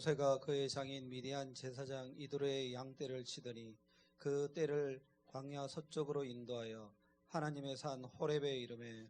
모세가 그의 장인 미디안 제사장 이도르의 양떼를 치더니 그 떼를 광야 서쪽으로 인도하여 하나님의 산 호렙에 이르매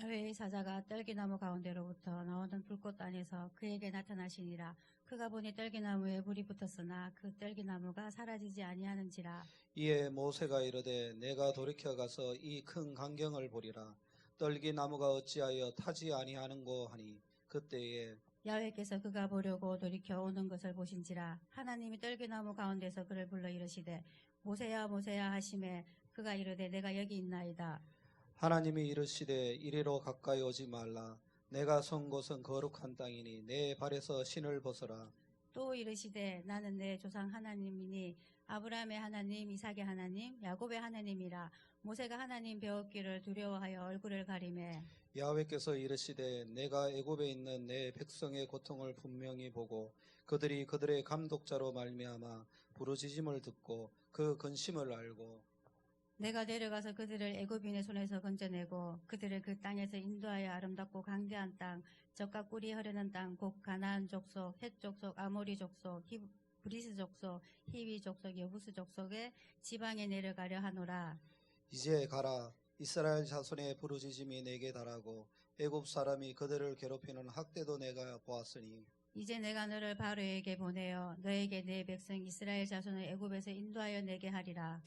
야훼의 사자가 떨기나무 가운데로부터 나오는 불꽃 안에서 그에게 나타나시니라. 그가 보니 떨기나무에 불이 붙었으나 그 떨기나무가 사라지지 아니하는지라. 이에 모세가 이르되 내가 돌이켜 가서 이 큰 광경을 보리라. 떨기나무가 어찌하여 타지 아니하는고 하니 그때에 야훼께서 그가 보려고 돌이켜 오는 것을 보신지라. 하나님이 떨기나무 가운데서 그를 불러 이르시되 모세야 모세야 하시매 그가 이르되 내가 여기 있나이다. 하나님이 이르시되 이리로 가까이 오지 말라. 내가 선 곳은 거룩한 땅이니 내 발에서 신을 벗어라. 또 이르시되 나는 내 조상 하나님이니 아브라함의 하나님 이삭의 하나님 야곱의 하나님이라. 모세가 하나님 배웠기를 두려워하여 얼굴을 가리매 야훼께서 이르시되 내가 애굽에 있는 내 백성의 고통을 분명히 보고 그들이 그들의 감독자로 말미암아 부르짖음을 듣고 그 근심을 알고 내가 내려가서 그들을 애굽인의 손에서 건져내고 그들을 그 땅에서 인도하여 아름답고 강대한 땅 젖과 꿀이 흐르는 땅 곧 가나안 족속 헷 족속 아모리 족속 브리스 족속 히위 족속 여부스 족속의 지방에 내려가려 하노라. 이제 가라. 이스라엘 자손의 부르짖음이 내게 달하고 애굽 사람이 그들을 괴롭히는 학대도 내가 보았으니 이제 내가 너를 바로에게 보내어 너에게 내 백성 이스라엘 자손을 애굽에서 인도하여 내게 하리라.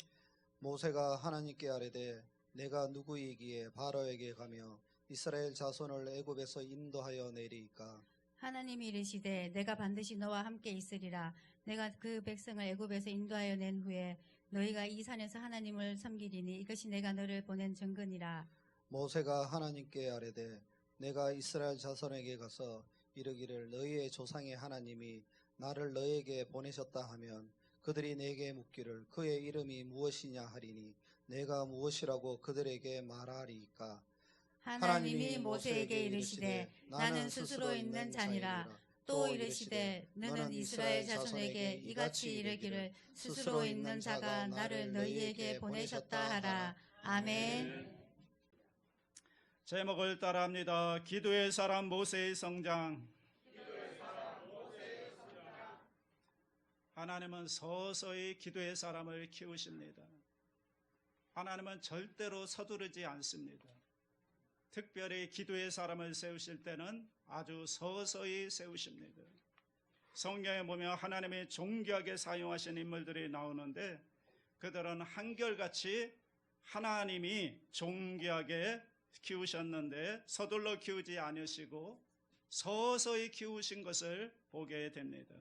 모세가 하나님께 아뢰되 내가 누구이기에 바로에게 가며 이스라엘 자손을 애굽에서 인도하여 내리이까. 하나님이 이르시되 내가 반드시 너와 함께 있으리라. 내가 그 백성을 애굽에서 인도하여 낸 후에 너희가 이 산에서 하나님을 섬기리니 이것이 내가 너를 보낸 증거니라. 모세가 하나님께 아뢰되 내가 이스라엘 자손에게 가서 이르기를 너희의 조상의 하나님이 나를 너에게 보내셨다 하면 그들이 내게 묻기를 그의 이름이 무엇이냐 하리니 내가 무엇이라고 그들에게 말하리이까. 하나님이 모세에게 이르시되 나는 스스로 있는 자니라. 또 이르시되 너는 이스라엘 자손에게 이같이 이르기를 스스로 있는 자가 나를 너희에게 보내셨다 하라. 아멘. 제목을 따라합니다. 기도의 사람 모세의 성장. 하나님은 서서히 기도의 사람을 키우십니다. 하나님은 절대로 서두르지 않습니다. 특별히 기도의 사람을 세우실 때는 아주 서서히 세우십니다. 성경에 보면 하나님이 존귀하게 사용하신 인물들이 나오는데 그들은 한결같이 하나님이 존귀하게 키우셨는데 서둘러 키우지 않으시고 서서히 키우신 것을 보게 됩니다.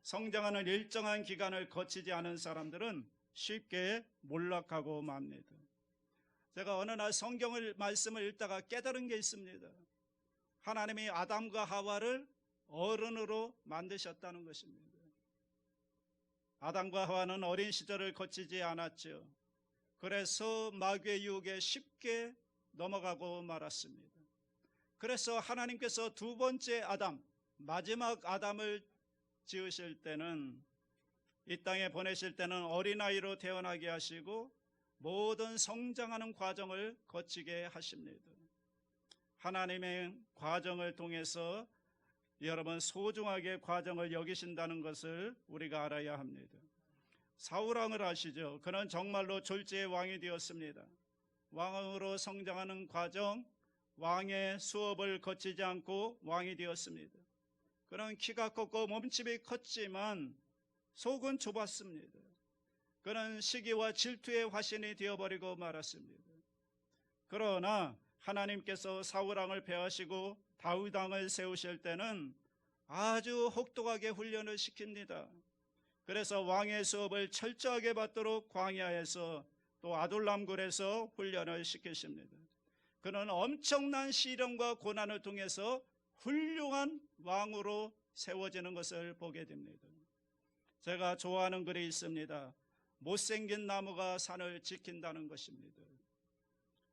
성장하는 일정한 기간을 거치지 않은 사람들은 쉽게 몰락하고 맙니다. 제가 어느 날 성경을 말씀을 읽다가 깨달은 게 있습니다. 하나님이 아담과 하와를 어른으로 만드셨다는 것입니다. 아담과 하와는 어린 시절을 거치지 않았죠. 그래서 마귀의 유혹에 쉽게 넘어가고 말았습니다. 그래서 하나님께서 두 번째 아담, 마지막 아담을 지으실 때는 이 땅에 보내실 때는 어린아이로 태어나게 하시고 모든 성장하는 과정을 거치게 하십니다. 하나님의 과정을 통해서 여러분 소중하게 과정을 여기신다는 것을 우리가 알아야 합니다. 사울왕을 아시죠? 그는 정말로 졸지의 왕이 되었습니다. 왕으로 성장하는 과정, 왕의 수업을 거치지 않고 왕이 되었습니다. 그는 키가 컸고 몸집이 컸지만 속은 좁았습니다. 그는 시기와 질투의 화신이 되어버리고 말았습니다. 그러나 하나님께서 사울왕을 폐하시고 다윗왕을 세우실 때는 아주 혹독하게 훈련을 시킵니다. 그래서 왕의 수업을 철저하게 받도록 광야에서 또 아둘람굴에서 훈련을 시키십니다. 그는 엄청난 시련과 고난을 통해서 훌륭한 왕으로 세워지는 것을 보게 됩니다. 제가 좋아하는 글이 있습니다. 못생긴 나무가 산을 지킨다는 것입니다.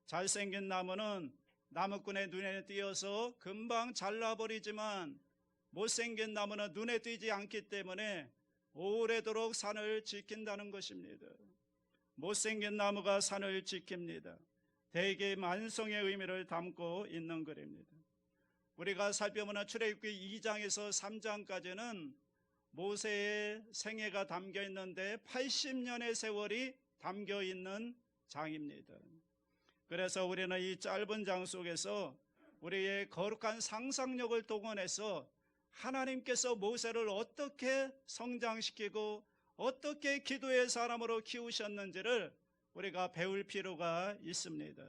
잘생긴 나무는 나무꾼의 눈에 띄어서 금방 잘라버리지만 못생긴 나무는 눈에 띄지 않기 때문에 오래도록 산을 지킨다는 것입니다. 못생긴 나무가 산을 지킵니다. 대개 만성의 의미를 담고 있는 글입니다. 우리가 살펴보는 출애굽기 2장에서 3장까지는 모세의 생애가 담겨 있는데 80년의 세월이 담겨 있는 장입니다. 그래서 우리는 이 짧은 장 속에서 우리의 거룩한 상상력을 동원해서 하나님께서 모세를 어떻게 성장시키고 어떻게 기도의 사람으로 키우셨는지를 우리가 배울 필요가 있습니다.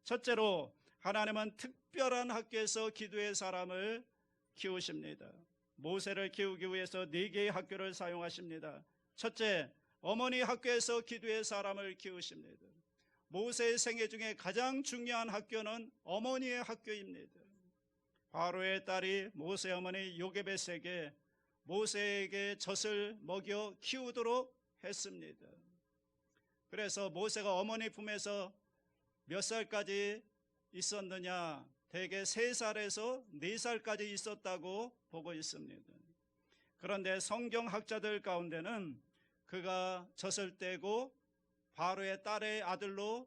첫째로 하나님은 특별한 학교에서 기도의 사람을 키우십니다. 모세를 키우기 위해서 4개의 학교를 사용하십니다. 첫째, 어머니 학교에서 기도의 사람을 키우십니다. 모세의 생애 중에 가장 중요한 학교는 어머니의 학교입니다. 바로의 딸이 모세 어머니 요게벳에게 모세에게 젖을 먹여 키우도록 했습니다. 그래서 모세가 어머니 품에서 몇 살까지 있었느냐? 대개 3살에서 4살까지 있었다고 보고 있습니다. 그런데 성경학자들 가운데는 그가 젖을 떼고 바로의 딸의 아들로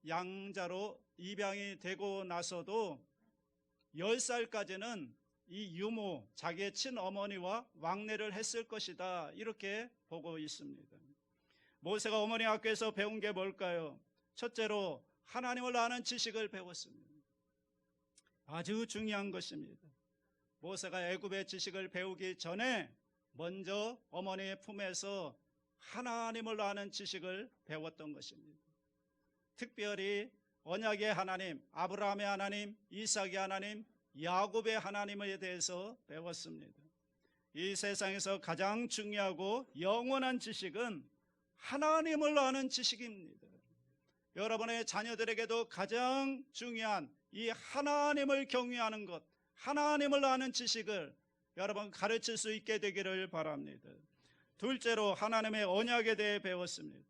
양자로 입양이 되고 나서도 10살까지는 이 유모, 자기의 친어머니와 왕래를 했을 것이다, 이렇게 보고 있습니다. 모세가 어머니 학교에서 배운 게 뭘까요? 첫째로 하나님을 아는 지식을 배웠습니다. 아주 중요한 것입니다. 모세가 애굽의 지식을 배우기 전에 먼저 어머니의 품에서 하나님을 아는 지식을 배웠던 것입니다. 특별히 언약의 하나님, 아브라함의 하나님, 이삭의 하나님, 야곱의 하나님에 대해서 배웠습니다. 이 세상에서 가장 중요하고 영원한 지식은 하나님을 아는 지식입니다. 여러분의 자녀들에게도 가장 중요한 이 하나님을 경외하는 것, 하나님을 아는 지식을 여러분 가르칠 수 있게 되기를 바랍니다. 둘째로 하나님의 언약에 대해 배웠습니다.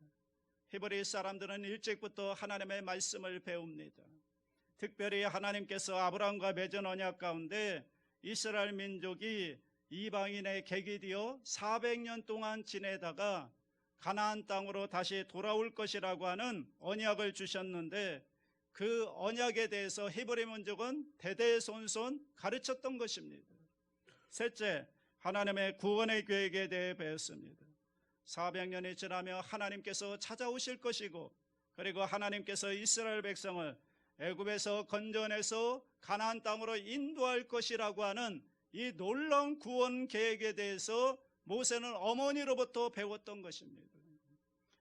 히브리 사람들은 일찍부터 하나님의 말씀을 배웁니다. 특별히 하나님께서 아브라함과 맺은 언약 가운데 이스라엘 민족이 이방인의 객이 되어 400년 동안 지내다가 가나안 땅으로 다시 돌아올 것이라고 하는 언약을 주셨는데 그 언약에 대해서 히브리 민족은 대대손손 가르쳤던 것입니다. 셋째, 하나님의 구원의 계획에 대해 배웠습니다. 400년이 지나며 하나님께서 찾아오실 것이고 그리고 하나님께서 이스라엘 백성을 애굽에서 건져내서 가나안 땅으로 인도할 것이라고 하는 이 놀라운 구원 계획에 대해서 모세는 어머니로부터 배웠던 것입니다.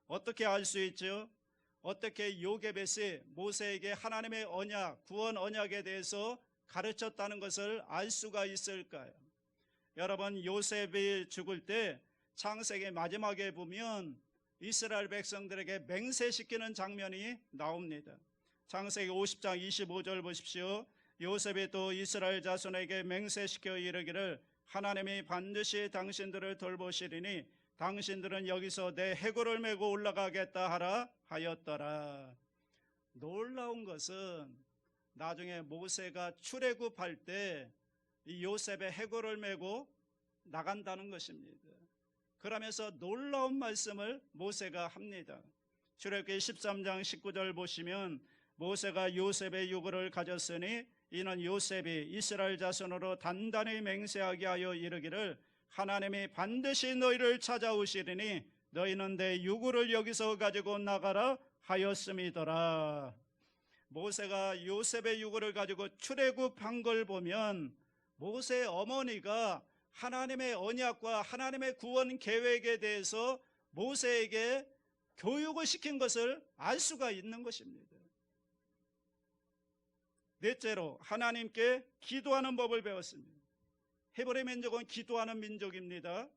어떻게 알 수 있죠? 어떻게 요게벳이 모세에게 하나님의 언약, 구원 언약에 대해서 가르쳤다는 것을 알 수가 있을까요? 여러분, 요셉이 죽을 때 창세기 마지막에 보면 이스라엘 백성들에게 맹세시키는 장면이 나옵니다. 창세기 50장 25절 보십시오. 요셉이 또 이스라엘 자손에게 맹세시켜 이르기를 하나님이 반드시 당신들을 돌보시리니 당신들은 여기서 내 해골을 메고 올라가겠다 하라 하였더라. 놀라운 것은 나중에 모세가 출애굽할 때 이 요셉의 해골을 메고 나간다는 것입니다. 그러면서 놀라운 말씀을 모세가 합니다. 출애굽기 13장 19절 보시면 모세가 요셉의 유고를 가졌으니 이는 요셉이 이스라엘 자손으로 단단히 맹세하게 하여 이르기를 하나님이 반드시 너희를 찾아오시리니 너희는 내 유고를 여기서 가지고 나가라 하였음이더라. 모세가 요셉의 유고를 가지고 출애굽한 걸 보면 모세의 어머니가 하나님의 언약과 하나님의 구원 계획에 대해서 모세에게 교육을 시킨 것을 알 수가 있는 것입니다. 넷째로 하나님께 기도하는 법을 배웠습니다. 히브리 민족은 기도하는 민족입니다.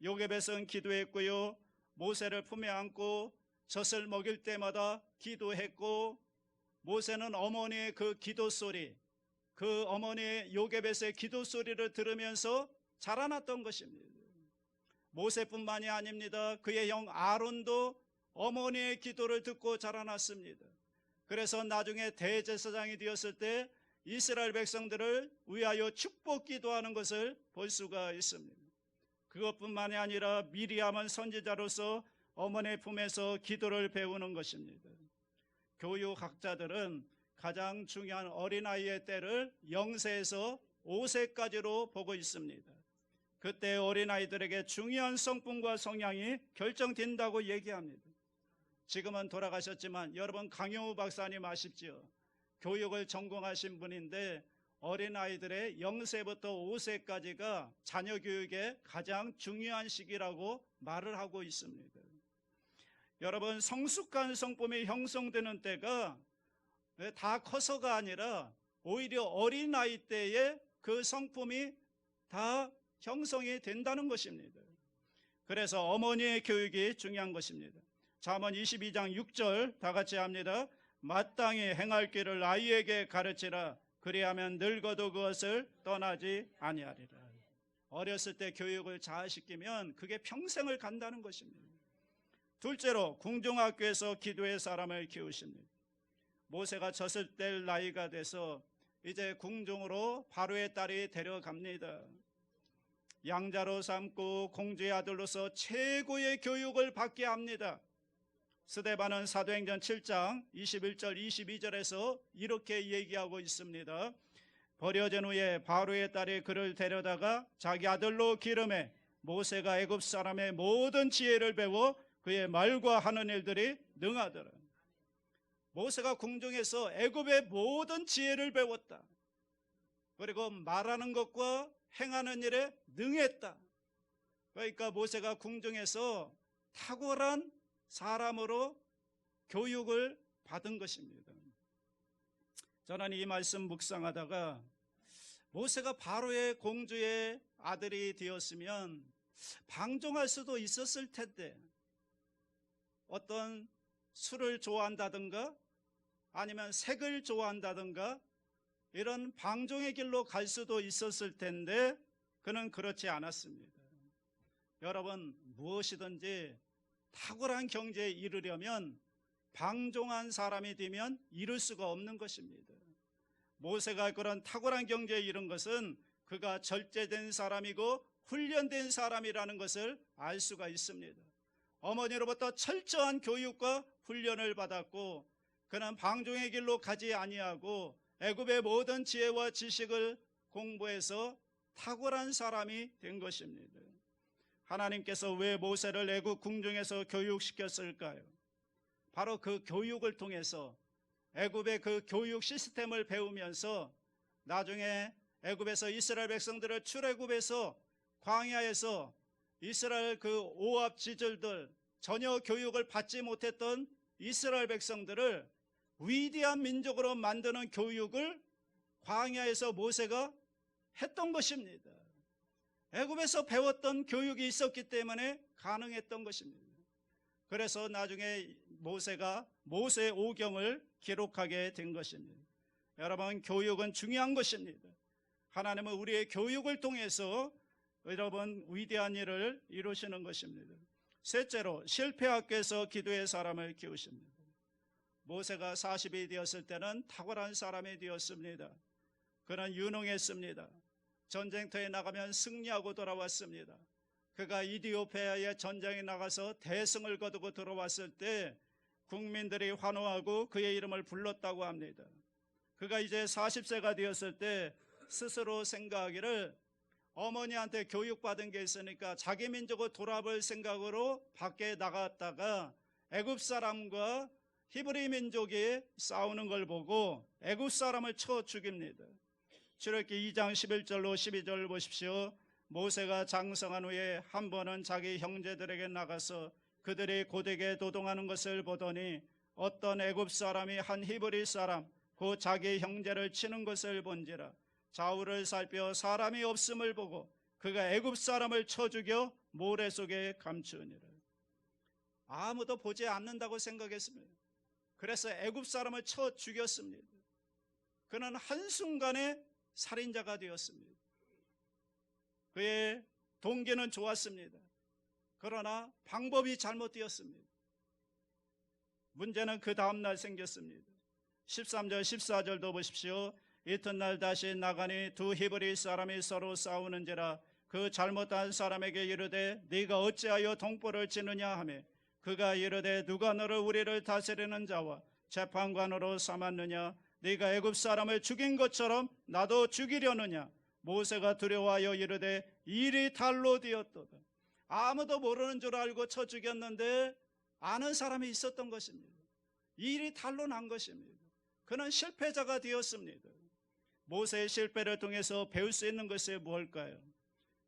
요게벳은 기도했고요. 모세를 품에 안고 젖을 먹일 때마다 기도했고 모세는 어머니의 그 기도 소리, 그 어머니의 요게벳의 기도 소리를 들으면서 자라났던 것입니다. 모세뿐만이 아닙니다. 그의 형 아론도 어머니의 기도를 듣고 자라났습니다. 그래서 나중에 대제사장이 되었을 때 이스라엘 백성들을 위하여 축복 기도하는 것을 볼 수가 있습니다. 그것뿐만이 아니라 미리암은 선지자로서 어머니의 품에서 기도를 배우는 것입니다. 교육학자들은 가장 중요한 어린아이의 때를 0세에서 5세까지로 보고 있습니다. 그때 어린아이들에게 중요한 성품과 성향이 결정된다고 얘기합니다. 지금은 돌아가셨지만 여러분 강영우 박사님 아십지요? 교육을 전공하신 분인데 어린아이들의 0세부터 5세까지가 자녀 교육의 가장 중요한 시기라고 말을 하고 있습니다. 여러분 성숙한 성품이 형성되는 때가 다 커서가 아니라 오히려 어린아이 때에 그 성품이 다 형성이 된다는 것입니다. 그래서 어머니의 교육이 중요한 것입니다. 잠언 22장 6절 다 같이 합니다. 마땅히 행할 길을 아이에게 가르치라. 그리하면 늙어도 그것을 떠나지 아니하리라. 어렸을 때 교육을 잘 시키면 그게 평생을 간다는 것입니다. 둘째로 궁중학교에서 기도의 사람을 키우십니다. 모세가 젖을 뗄 나이가 돼서 이제 궁중으로 바로의 딸이 데려갑니다. 양자로 삼고 공주의 아들로서 최고의 교육을 받게 합니다. 스데반은 사도행전 7장 21절 22절에서 이렇게 얘기하고 있습니다. 버려진 후에 바로의 딸이 그를 데려다가 자기 아들로 기름해 모세가 애굽 사람의 모든 지혜를 배워 그의 말과 하는 일들이 능하더라. 모세가 궁중에서 애굽의 모든 지혜를 배웠다. 그리고 말하는 것과 행하는 일에 능했다. 그러니까 모세가 궁중에서 탁월한 사람으로 교육을 받은 것입니다. 저는 이 말씀 묵상하다가 모세가 바로의 공주의 아들이 되었으면 방종할 수도 있었을 텐데 어떤 술을 좋아한다든가 아니면 색을 좋아한다든가 이런 방종의 길로 갈 수도 있었을 텐데 그는 그렇지 않았습니다. 여러분 무엇이든지 탁월한 경지에 이르려면 방종한 사람이 되면 이룰 수가 없는 것입니다. 모세가 그런 탁월한 경지에 이른 것은 그가 절제된 사람이고 훈련된 사람이라는 것을 알 수가 있습니다. 어머니로부터 철저한 교육과 훈련을 받았고 그는 방종의 길로 가지 아니하고 애굽의 모든 지혜와 지식을 공부해서 탁월한 사람이 된 것입니다. 하나님께서 왜 모세를 애굽 궁중에서 교육시켰을까요? 바로 그 교육을 통해서 애굽의 그 교육 시스템을 배우면서 나중에 애굽에서 이스라엘 백성들을 출애굽해서 광야에서 이스라엘 그 오합 지졸들 전혀 교육을 받지 못했던 이스라엘 백성들을 위대한 민족으로 만드는 교육을 광야에서 모세가 했던 것입니다. 애굽에서 배웠던 교육이 있었기 때문에 가능했던 것입니다. 그래서 나중에 모세가 모세 오경을 기록하게 된 것입니다. 여러분 교육은 중요한 것입니다. 하나님은 우리의 교육을 통해서 여러분 위대한 일을 이루시는 것입니다. 셋째로 실패학교에서 기도의 사람을 키우십니다. 모세가 40이 되었을 때는 탁월한 사람이 되었습니다. 그는 유능했습니다. 전쟁터에 나가면 승리하고 돌아왔습니다. 그가 이디오피아에 전쟁에 나가서 대승을 거두고 들어왔을 때 국민들이 환호하고 그의 이름을 불렀다고 합니다. 그가 이제 40세가 되었을 때 스스로 생각하기를 어머니한테 교육받은 게 있으니까 자기 민족을 돌아볼 생각으로 밖에 나갔다가 애굽 사람과 히브리 민족이 싸우는 걸 보고 애굽 사람을 쳐 죽입니다. 출애굽기 2장 11절로 12절 보십시오. 모세가 장성한 후에 한 번은 자기 형제들에게 나가서 그들이 고되게 도동하는 것을 보더니 어떤 애굽 사람이 한 히브리 사람 곧 자기 형제를 치는 것을 본지라. 좌우를 살펴 사람이 없음을 보고 그가 애굽 사람을 쳐 죽여 모래 속에 감추니라. 아무도 보지 않는다고 생각했습니다. 그래서 애굽 사람을 쳐 죽였습니다. 그는 한순간에 살인자가 되었습니다. 그의 동기는 좋았습니다. 그러나 방법이 잘못되었습니다. 문제는 그 다음날 생겼습니다. 13절 14절도 보십시오. 이튿날 다시 나가니 두 히브리 사람이 서로 싸우는지라. 그 잘못한 사람에게 이르되 네가 어찌하여 동포를 치느냐 하매 그가 이르되 누가 너를 우리를 다스리는 자와 재판관으로 삼았느냐. 네가 애굽 사람을 죽인 것처럼 나도 죽이려느냐. 모세가 두려워하여 이르되 일이 달로 되었도다. 아무도 모르는 줄 알고 쳐 죽였는데 아는 사람이 있었던 것입니다. 일이 달로 난 것입니다. 그는 실패자가 되었습니다. 모세의 실패를 통해서 배울 수 있는 것이 무엇일까요?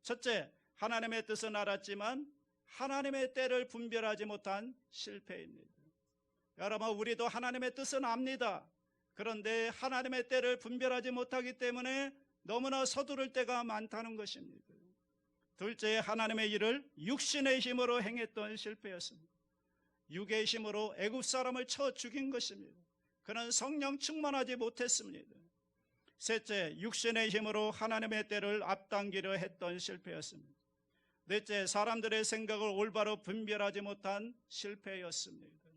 첫째, 하나님의 뜻은 알았지만 하나님의 때를 분별하지 못한 실패입니다. 여러분, 우리도 하나님의 뜻은 압니다. 그런데 하나님의 때를 분별하지 못하기 때문에 너무나 서두를 때가 많다는 것입니다. 둘째, 하나님의 일을 육신의 힘으로 행했던 실패였습니다. 육의 힘으로 애굽 사람을 쳐 죽인 것입니다. 그는 성령 충만하지 못했습니다. 셋째, 육신의 힘으로 하나님의 때를 앞당기려 했던 실패였습니다. 넷째, 사람들의 생각을 올바로 분별하지 못한 실패였습니다.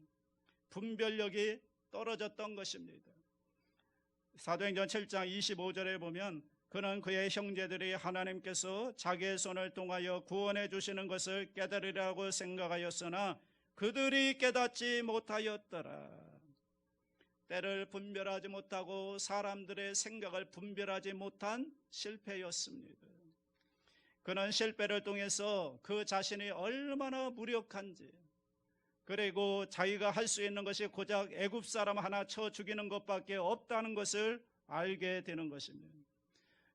분별력이 떨어졌던 것입니다. 사도행전 7장 25절에 보면 그는 그의 형제들이 하나님께서 자기의 손을 통하여 구원해 주시는 것을 깨달으리라고 생각하였으나 그들이 깨닫지 못하였더라. 때를 분별하지 못하고 사람들의 생각을 분별하지 못한 실패였습니다. 그는 실패를 통해서 그 자신이 얼마나 무력한지, 그리고 자기가 할 수 있는 것이 고작 애굽 사람 하나 쳐 죽이는 것밖에 없다는 것을 알게 되는 것입니다.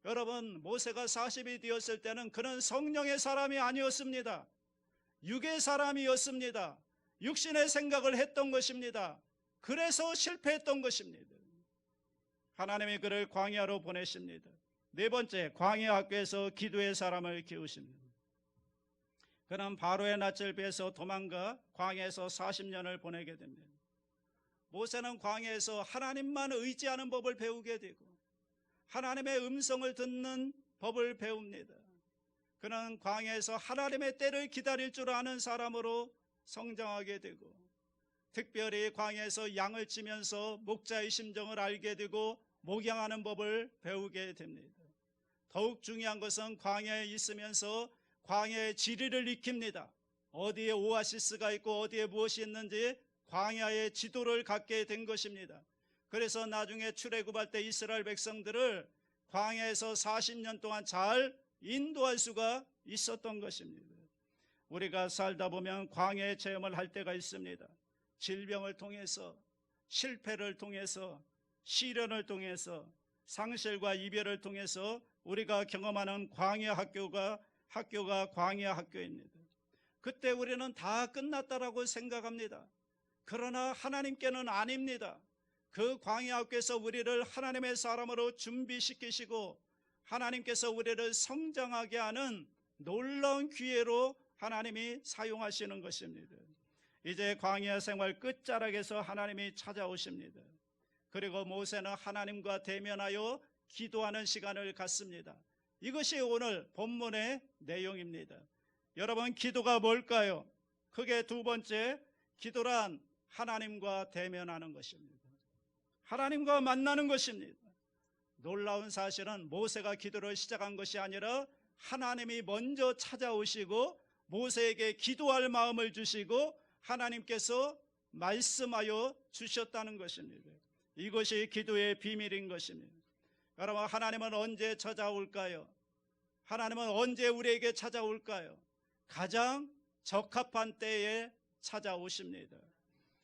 여러분, 모세가 40이 되었을 때는 그는 성령의 사람이 아니었습니다. 육의 사람이었습니다. 육신의 생각을 했던 것입니다. 그래서 실패했던 것입니다. 하나님이 그를 광야로 보내십니다. 네 번째, 광야 학교에서 기도의 사람을 키우십니다. 그는 바로의 낯을 피해서 도망가 광야에서 40년을 보내게 됩니다. 모세는 광야에서 하나님만 의지하는 법을 배우게 되고 하나님의 음성을 듣는 법을 배웁니다. 그는 광야에서 하나님의 때를 기다릴 줄 아는 사람으로 성장하게 되고 특별히 광야에서 양을 치면서 목자의 심정을 알게 되고 목양하는 법을 배우게 됩니다. 더욱 중요한 것은 광야에 있으면서 광야의 지리를 익힙니다. 어디에 오아시스가 있고 어디에 무엇이 있는지 광야의 지도를 갖게 된 것입니다. 그래서 나중에 출애굽할 때 이스라엘 백성들을 광야에서 40년 동안 잘 인도할 수가 있었던 것입니다. 우리가 살다 보면 광야의 체험을 할 때가 있습니다. 질병을 통해서, 실패를 통해서, 시련을 통해서, 상실과 이별을 통해서 우리가 경험하는 광야 학교가 광야 학교입니다. 그때 우리는 다 끝났다라고 생각합니다. 그러나 하나님께는 아닙니다. 그 광야 학교에서 우리를 하나님의 사람으로 준비시키시고 하나님께서 우리를 성장하게 하는 놀라운 기회로 하나님이 사용하시는 것입니다. 이제 광야 생활 끝자락에서 하나님이 찾아오십니다. 그리고 모세는 하나님과 대면하여 기도하는 시간을 갖습니다. 이것이 오늘 본문의 내용입니다. 여러분, 기도가 뭘까요? 크게 두 번째, 기도란 하나님과 대면하는 것입니다. 하나님과 만나는 것입니다. 놀라운 사실은 모세가 기도를 시작한 것이 아니라 하나님이 먼저 찾아오시고 모세에게 기도할 마음을 주시고 하나님께서 말씀하여 주셨다는 것입니다. 이것이 기도의 비밀인 것입니다. 여러분, 하나님은 언제 찾아올까요? 하나님은 언제 우리에게 찾아올까요? 가장 적합한 때에 찾아오십니다.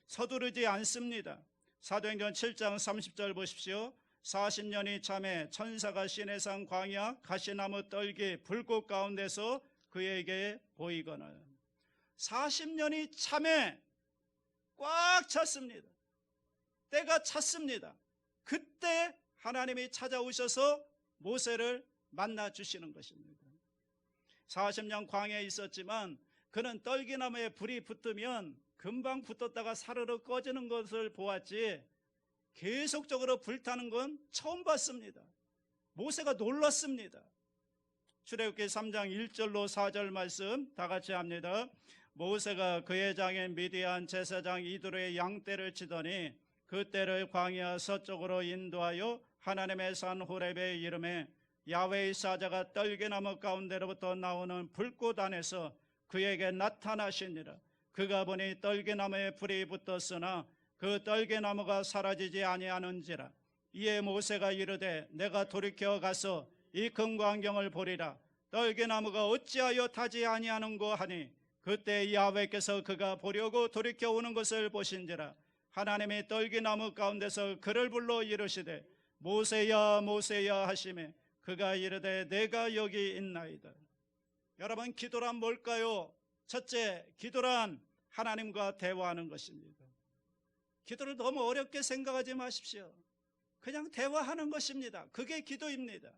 서두르지 않습니다. 사도행전 7장 30절 보십시오. 40년이 참에 천사가 시내산 광야 가시나무 떨기 불꽃 가운데서 그에게 보이거늘. 40년이 참에 꽉 찼습니다. 때가 찼습니다. 그때 하나님이 찾아오셔서 모세를 만나 주시는 것입니다. 40년 광야에 있었지만 그는 떨기나무에 불이 붙으면 금방 붙었다가 사르르 꺼지는 것을 보았지 계속적으로 불타는 건 처음 봤습니다. 모세가 놀랐습니다. 출애굽기 3장 1절로 4절 말씀 다 같이 합니다. 모세가 그의 장인 미디안 제사장 이드로의 양떼를 치더니 그 떼를 광야 서쪽으로 인도하여 하나님의 산 호렙에 이르매 야훼의 사자가 떨기나무 가운데로부터 나오는 불꽃 안에서 그에게 나타나시니라. 그가 보니 떨기나무에 불이 붙었으나 그 떨기나무가 사라지지 아니하는지라. 이에 모세가 이르되 내가 돌이켜 가서 이 금광경을 보리라. 떨기나무가 어찌하여 타지 아니하는고 하니 그때 야훼께서 그가 보려고 돌이켜 오는 것을 보신지라. 하나님이 떨기나무 가운데서 그를 불러 이르시되 모세야 모세야 하시매 그가 이르되 내가 여기 있나이다. 여러분, 기도란 뭘까요? 첫째, 기도란 하나님과 대화하는 것입니다. 기도를 너무 어렵게 생각하지 마십시오. 그냥 대화하는 것입니다. 그게 기도입니다.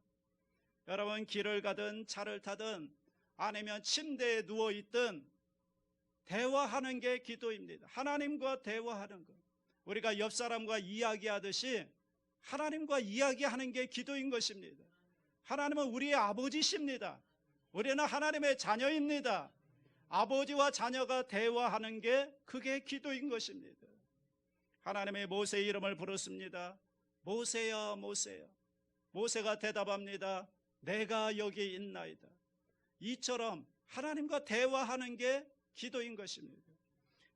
여러분, 길을 가든 차를 타든 아니면 침대에 누워있든 대화하는 게 기도입니다. 하나님과 대화하는 것. 우리가 옆 사람과 이야기하듯이 하나님과 이야기하는 게 기도인 것입니다. 하나님은 우리의 아버지십니다. 우리는 하나님의 자녀입니다. 아버지와 자녀가 대화하는 게 그게 기도인 것입니다. 하나님의 모세의 이름을 부르습니다. 모세야 모세야. 모세가 대답합니다. 내가 여기 있나이다. 이처럼 하나님과 대화하는 게 기도인 것입니다.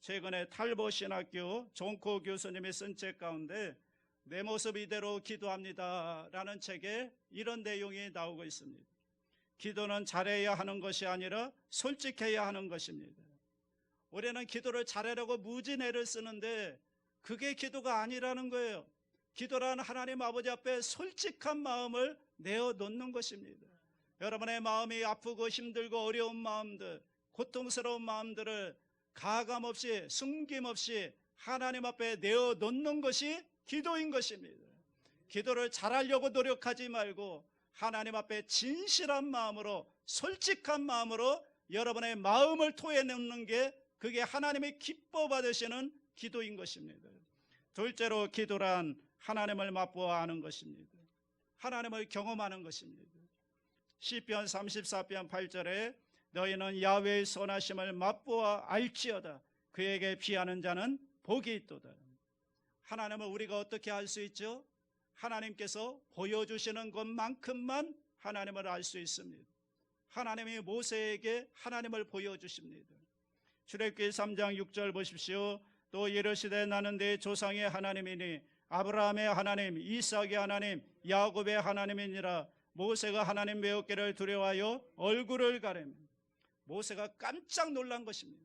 최근에 탈보 신학교 존코 교수님이 쓴 책 가운데 내 모습 이대로 기도합니다 라는 책에 이런 내용이 나오고 있습니다. 기도는 잘해야 하는 것이 아니라 솔직해야 하는 것입니다. 우리는 기도를 잘하려고 무진 애를 쓰는데 그게 기도가 아니라는 거예요. 기도란 하나님 아버지 앞에 솔직한 마음을 내어놓는 것입니다. 여러분의 마음이 아프고 힘들고 어려운 마음들, 고통스러운 마음들을 가감없이 숨김없이 하나님 앞에 내어놓는 것이 기도인 것입니다. 기도를 잘하려고 노력하지 말고 하나님 앞에 진실한 마음으로 솔직한 마음으로 여러분의 마음을 토해놓는 게 그게 하나님이 기뻐 받으시는 기도인 것입니다. 둘째로 기도란 하나님을 맛보아 아는 것입니다. 하나님을 경험하는 것입니다. 시편 34편 8절에 너희는 야훼의 선하심을 맛보아 알지어다. 그에게 피하는 자는 복이 있도다. 하나님을 우리가 어떻게 알 수 있죠? 하나님께서 보여주시는 것만큼만 하나님을 알 수 있습니다. 하나님이 모세에게 하나님을 보여주십니다. 출애굽기 3장 6절 보십시오. 또 이르시되 나는 네 조상의 하나님이니 아브라함의 하나님, 이삭의 하나님, 야곱의 하나님이니라. 모세가 하나님 배웠기를 두려워하여 얼굴을 가리며. 모세가 깜짝 놀란 것입니다.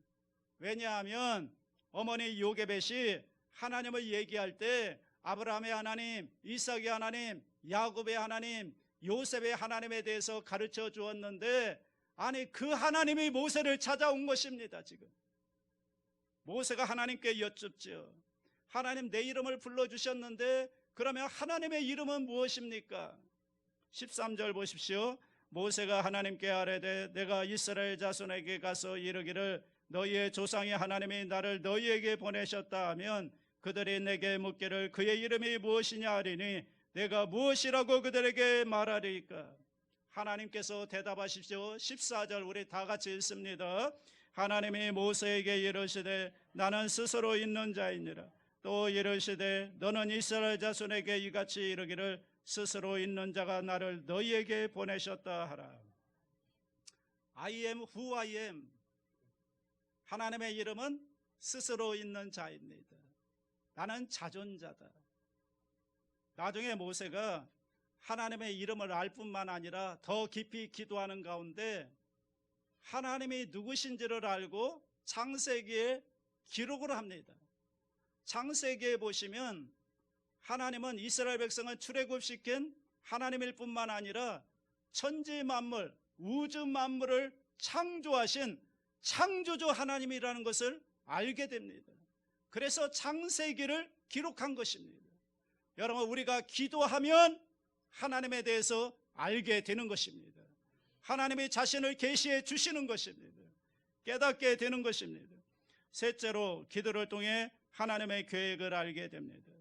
왜냐하면 어머니 요게벳이 하나님을 얘기할 때 아브라함의 하나님, 이삭의 하나님, 야곱의 하나님, 요셉의 하나님에 대해서 가르쳐 주었는데 아니 그 하나님이 모세를 찾아온 것입니다. 지금 모세가 하나님께 여쭙죠. 하나님 내 이름을 불러주셨는데 그러면 하나님의 이름은 무엇입니까? 13절 보십시오. 모세가 하나님께 아뢰되 내가 이스라엘 자손에게 가서 이르기를 너희의 조상의 하나님이 나를 너희에게 보내셨다 하면 그들이 내게 묻기를 그의 이름이 무엇이냐 하리니 내가 무엇이라고 그들에게 말하리까? 하나님께서 대답하십시오. 14절 우리 다 같이 읽습니다. 하나님이 모세에게 이르시되 나는 스스로 있는 자이니라. 또 이르시되 너는 이스라엘 자손에게 이같이 이르기를 스스로 있는 자가 나를 너희에게 보내셨다 하라. I am who I am. 하나님의 이름은 스스로 있는 자입니다. 나는 자존자다. 나중에 모세가 하나님의 이름을 알 뿐만 아니라 더 깊이 기도하는 가운데 하나님이 누구신지를 알고 창세기에 기록을 합니다. 창세기에 보시면 하나님은 이스라엘 백성을 출애굽시킨 하나님일 뿐만 아니라 천지 만물, 우주 만물을 창조하신 창조주 하나님이라는 것을 알게 됩니다. 그래서 창세기를 기록한 것입니다. 여러분 우리가 기도하면 하나님에 대해서 알게 되는 것입니다. 하나님이 자신을 계시해 주시는 것입니다. 깨닫게 되는 것입니다. 셋째로 기도를 통해 하나님의 계획을 알게 됩니다.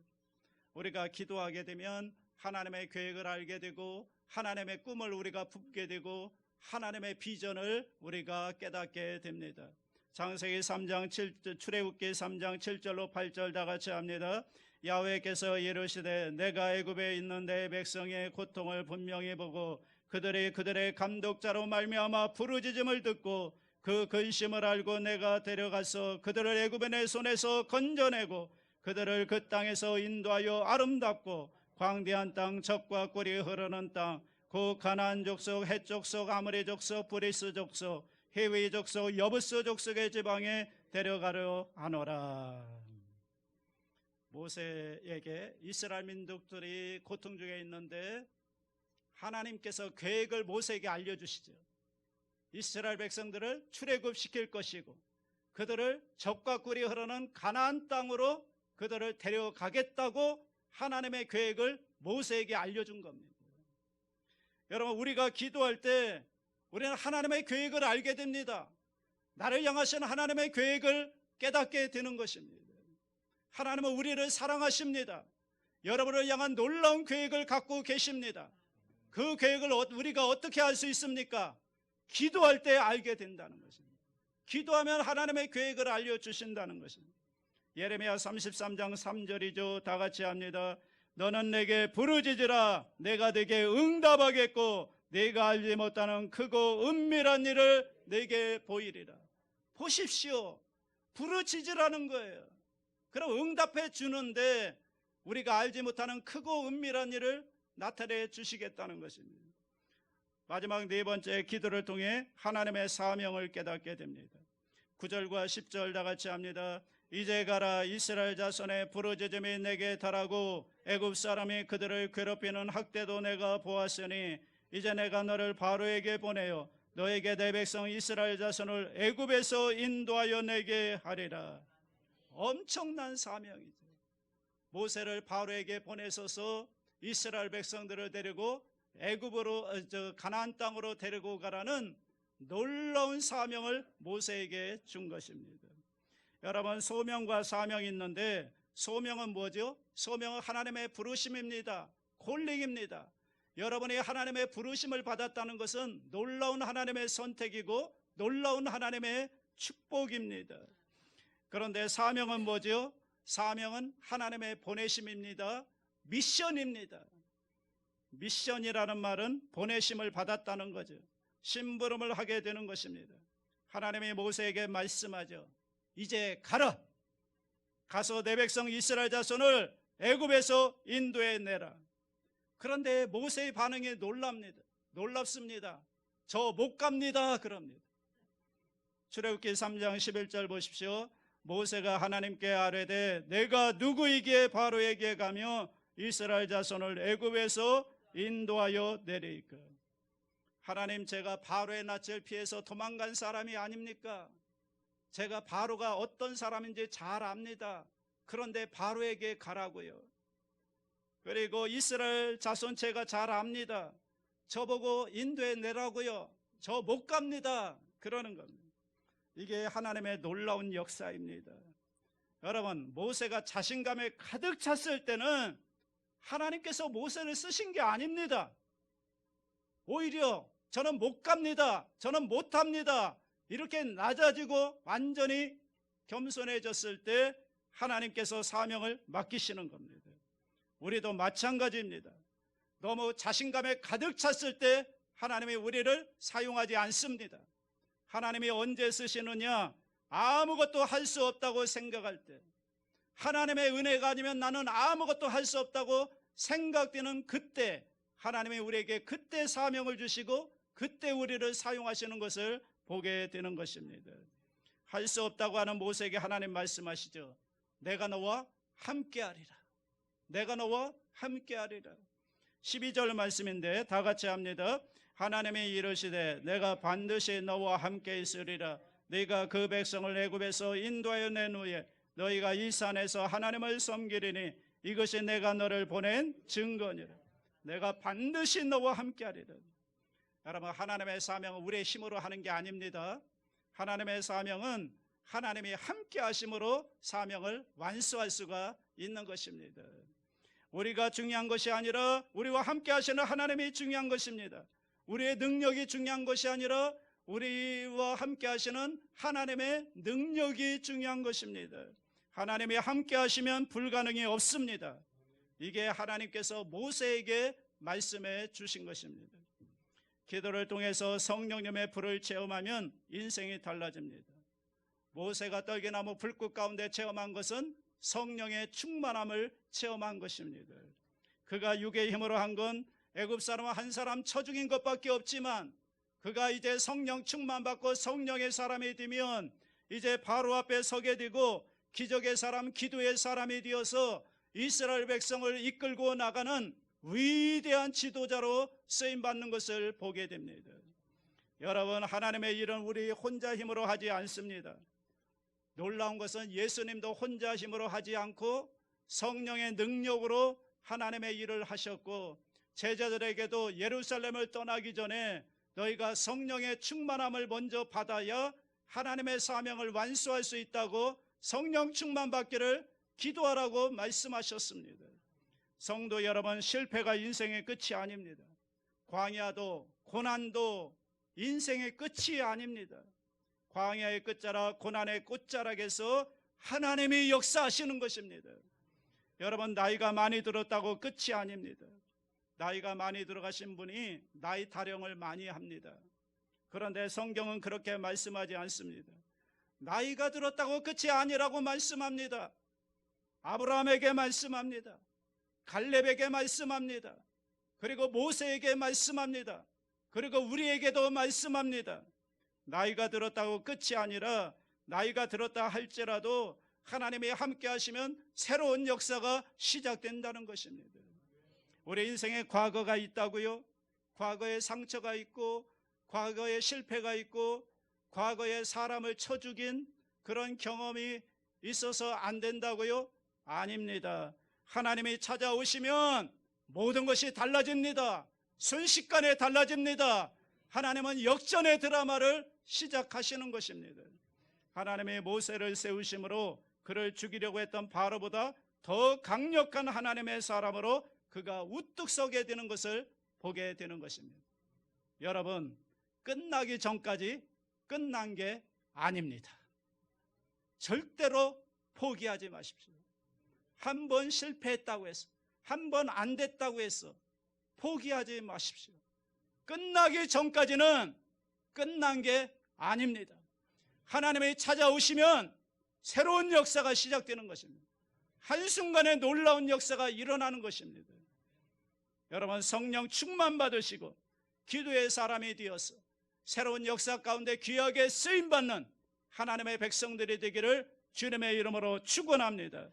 우리가 기도하게 되면 하나님의 계획을 알게 되고 하나님의 꿈을 우리가 품게 되고 하나님의 비전을 우리가 깨닫게 됩니다. 창세기 3장 7절, 출애굽기 3장 7절로 8절 다 같이 합니다. 야훼께서 이르시되 내가 애굽에 있는 내 백성의 고통을 분명히 보고 그들의 감독자로 말미암아 부르짖음을 듣고 그 근심을 알고 내가 데려가서 그들을 애굽인의 손에서 건져내고 그들을 그 땅에서 인도하여 아름답고 광대한 땅, 젖과 꿀이 흐르는 땅, 그 가나안 족속, 헷 족속, 아모리 족속, 브리스 족속, 히위 족속, 여부스 족속의 지방에 데려가려 하노라. 모세에게 이스라엘 민족들이 고통 중에 있는데 하나님께서 계획을 모세에게 알려주시죠. 이스라엘 백성들을 출애굽시킬 것이고 그들을 젖과 꿀이 흐르는 가나안 땅으로 그들을 데려가겠다고 하나님의 계획을 모세에게 알려준 겁니다. 여러분, 우리가 기도할 때 우리는 하나님의 계획을 알게 됩니다. 나를 향하신 하나님의 계획을 깨닫게 되는 것입니다. 하나님은 우리를 사랑하십니다. 여러분을 향한 놀라운 계획을 갖고 계십니다. 그 계획을 우리가 어떻게 알 수 있습니까? 기도할 때 알게 된다는 것입니다. 기도하면 하나님의 계획을 알려주신다는 것입니다. 예레미야 33장 3절이죠. 다 같이 합니다. 너는 내게 부르짖으라. 내가 네게 응답하겠고 네가 알지 못하는 크고 은밀한 일을 네게 보이리라. 보십시오. 부르짖으라는 거예요. 그럼 응답해 주는데 우리가 알지 못하는 크고 은밀한 일을 나타내 주시겠다는 것입니다. 마지막 네 번째, 기도를 통해 하나님의 사명을 깨닫게 됩니다. 9절과 10절 다 같이 합니다. 이제 가라. 이스라엘 자손의 부르짖음이 내게 달하고 애굽 사람이 그들을 괴롭히는 학대도 내가 보았으니 이제 내가 너를 바로에게 보내어 너에게 내 백성 이스라엘 자손을 애굽에서 인도하여 내게 하리라. 엄청난 사명이죠. 모세를 바로에게 보내서서 이스라엘 백성들을 데리고 애굽으로 가나안 땅으로 데리고 가라는 놀라운 사명을 모세에게 준 것입니다. 여러분, 소명과 사명이 있는데 소명은 뭐죠? 소명은 하나님의 부르심입니다. 콜링입니다. 여러분이 하나님의 부르심을 받았다는 것은 놀라운 하나님의 선택이고 놀라운 하나님의 축복입니다. 그런데 사명은 뭐죠? 사명은 하나님의 보내심입니다. 미션입니다. 미션이라는 말은 보내심을 받았다는 거죠. 심부름을 하게 되는 것입니다. 하나님이 모세에게 말씀하죠. 이제 가라. 가서 내 백성 이스라엘 자손을 애굽에서 인도해 내라. 그런데 모세의 반응이 놀랍습니다. 저 못 갑니다. 그럽니다. 출애굽기 3장 11절 보십시오. 모세가 하나님께 아뢰되 내가 누구이기에 바로에게 가며 이스라엘 자손을 애굽에서 인도하여 내리이까. 하나님, 제가 바로의 낯을 피해서 도망간 사람이 아닙니까? 제가 바로가 어떤 사람인지 잘 압니다. 그런데 바로에게 가라고요. 그리고 이스라엘 자손 제가 잘 압니다. 저보고 인도해 내라고요. 저 못 갑니다. 그러는 겁니다. 이게 하나님의 놀라운 역사입니다. 여러분, 모세가 자신감에 가득 찼을 때는 하나님께서 모세를 쓰신 게 아닙니다. 오히려 저는 못 갑니다. 저는 못합니다. 이렇게 낮아지고 완전히 겸손해졌을 때 하나님께서 사명을 맡기시는 겁니다. 우리도 마찬가지입니다. 너무 자신감에 가득 찼을 때 하나님이 우리를 사용하지 않습니다. 하나님이 언제 쓰시느냐? 아무것도 할 수 없다고 생각할 때, 하나님의 은혜가 아니면 나는 아무것도 할 수 없다고 생각되는 그때 하나님이 우리에게 그때 사명을 주시고 그때 우리를 사용하시는 것을 보게 되는 것입니다. 할 수 없다고 하는 모세에게 하나님 말씀하시죠. 내가 너와 함께하리라. 내가 너와 함께하리라. 12절 말씀인데 다 같이 합니다. 하나님이 이르시되 내가 반드시 너와 함께 있으리라. 네가 그 백성을 애굽에서 인도하여 낸 후에 너희가 이 산에서 하나님을 섬기리니 이것이 내가 너를 보낸 증거니라. 내가 반드시 너와 함께하리라. 여러분, 하나님의 사명은 우리의 힘으로 하는 게 아닙니다. 하나님의 사명은 하나님이 함께 하심으로 사명을 완수할 수가 있는 것입니다. 우리가 중요한 것이 아니라 우리와 함께 하시는 하나님이 중요한 것입니다. 우리의 능력이 중요한 것이 아니라 우리와 함께 하시는 하나님의 능력이 중요한 것입니다. 하나님이 함께 하시면 불가능이 없습니다. 이게 하나님께서 모세에게 말씀해 주신 것입니다. 기도를 통해서 성령님의 불을 체험하면 인생이 달라집니다. 모세가 떨기나무 불꽃 가운데 체험한 것은 성령의 충만함을 체험한 것입니다. 그가 육의 힘으로 한 건 애굽 사람 한 사람 쳐 죽인 것밖에 없지만 그가 이제 성령 충만받고 성령의 사람이 되면 이제 바로 앞에 서게 되고 기적의 사람, 기도의 사람이 되어서 이스라엘 백성을 이끌고 나가는 위대한 지도자로 쓰임받는 것을 보게 됩니다. 여러분, 하나님의 일은 우리 혼자 힘으로 하지 않습니다. 놀라운 것은 예수님도 혼자 힘으로 하지 않고 성령의 능력으로 하나님의 일을 하셨고, 제자들에게도 예루살렘을 떠나기 전에 너희가 성령의 충만함을 먼저 받아야 하나님의 사명을 완수할 수 있다고 성령 충만 받기를 기도하라고 말씀하셨습니다. 성도 여러분, 실패가 인생의 끝이 아닙니다. 광야도 고난도 인생의 끝이 아닙니다. 광야의 끝자락, 고난의 끝자락에서 하나님이 역사하시는 것입니다. 여러분, 나이가 많이 들었다고 끝이 아닙니다. 나이가 많이 들어가신 분이 나이 타령을 많이 합니다. 그런데 성경은 그렇게 말씀하지 않습니다. 나이가 들었다고 끝이 아니라고 말씀합니다. 아브라함에게 말씀합니다. 갈렙에게 말씀합니다. 그리고 모세에게 말씀합니다. 그리고 우리에게도 말씀합니다. 나이가 들었다고 끝이 아니라 나이가 들었다 할지라도 하나님이 함께 하시면 새로운 역사가 시작된다는 것입니다. 우리 인생에 과거가 있다고요? 과거에 상처가 있고 과거에 실패가 있고 과거에 사람을 쳐 죽인 그런 경험이 있어서 안 된다고요? 아닙니다. 하나님이 찾아오시면 모든 것이 달라집니다. 순식간에 달라집니다. 하나님은 역전의 드라마를 시작하시는 것입니다. 하나님의 모세를 세우심으로 그를 죽이려고 했던 바로보다 더 강력한 하나님의 사람으로 그가 우뚝 서게 되는 것을 보게 되는 것입니다. 여러분, 끝나기 전까지 끝난 게 아닙니다. 절대로 포기하지 마십시오. 한 번 실패했다고 해서, 한 번 안 됐다고 해서 포기하지 마십시오. 끝나기 전까지는 끝난 게 아닙니다. 하나님이 찾아오시면 새로운 역사가 시작되는 것입니다. 한순간에 놀라운 역사가 일어나는 것입니다. 여러분, 성령 충만 받으시고 기도의 사람이 되어서 새로운 역사 가운데 귀하게 쓰임받는 하나님의 백성들이 되기를 주님의 이름으로 축원합니다.